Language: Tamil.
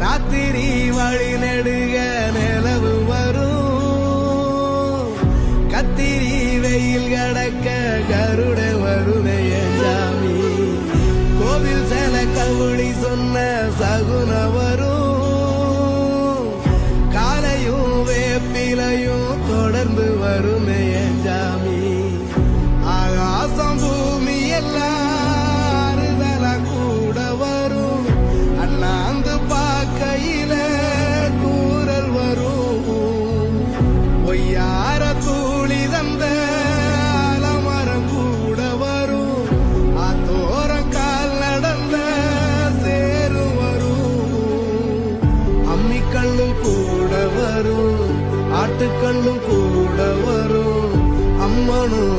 ராத்திரி வழி நெடுக நிலவு வரும் கத்திரி வெயில் கடக்க கருட வருடைய சாமி கோவில் செல கவுளி சொன்ன சகுன வரும் காலையும் வேப்பிலையும் தொடர்ந்து வருமே சாமி ஆகாசம் பூமி எல்லாம் கூட வரும் அண்ணாந்து பார்க்கையில கூறல் வரும் பொய்யார தூளி தந்த அலமரம் கூட வரும் ஆத்தோரம் கால் நடந்த சேரு வரும் அம்மிக்கல்லும் கூட வரும் ஆட்டுக்கல்லும் கூட வரும் அம்மனும்